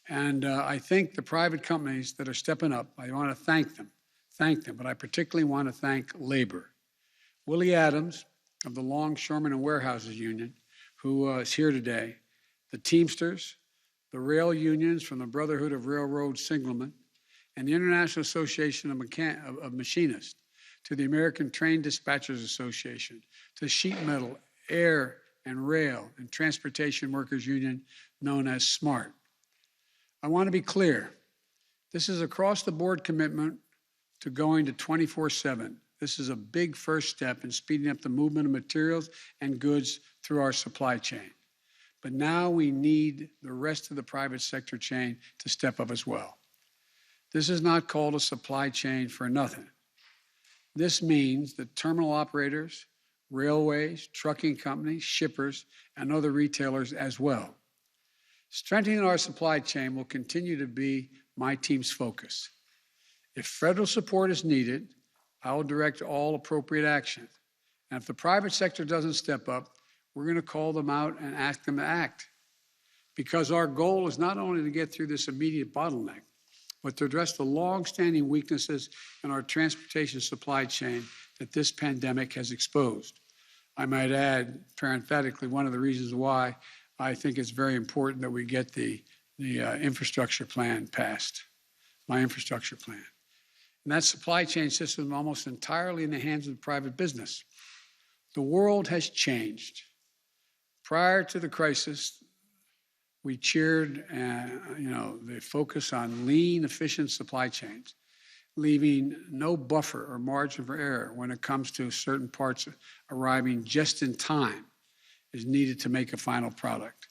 And I think the private companies that are stepping up, I want to thank them, but I particularly want to thank labor. Willie Adams of the Longshoremen and Warehouses Union, who is here today, the Teamsters, the rail unions from the Brotherhood of Railroad Signalmen, and the International Association of Machinists, to the American Train Dispatchers Association, to Sheet Metal, Air and Rail and Transportation Workers Union, known as SMART. I want to be clear. This is across the board commitment to going to 24/7. This is a big first step in speeding up the movement of materials and goods through our supply chain. But now we need the rest of the private sector chain to step up as well. This is not called a supply chain for nothing. This means that terminal operators, railways, trucking companies, shippers, and other retailers as well. Strengthening our supply chain will continue to be my team's focus. If federal support is needed, I will direct all appropriate action. And if the private sector doesn't step up, we're going to call them out and ask them to act. Because our goal is not only to get through this immediate bottleneck, but to address the long-standing weaknesses in our transportation supply chain that this pandemic has exposed. I might add, parenthetically, one of the reasons why I think it's very important that we get the infrastructure plan passed, my infrastructure plan. And that supply chain system is almost entirely in the hands of private business. The world has changed. Prior to the crisis, we cheered the focus on lean, efficient supply chains, leaving no buffer or margin for error when it comes to certain parts arriving just in time is needed to make a final product.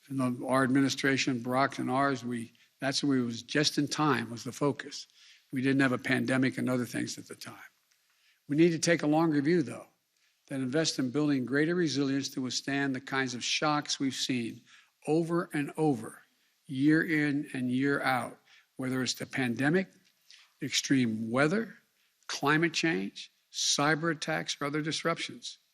And our administration, Barack and ours, that's where it was just in time was the focus. We didn't have a pandemic and other things at the time. We need to take a longer view, though, that invest in building greater resilience to withstand the kinds of shocks we've seen over and over, year in and year out, whether it's the pandemic, extreme weather, climate change, cyber attacks, or other disruptions.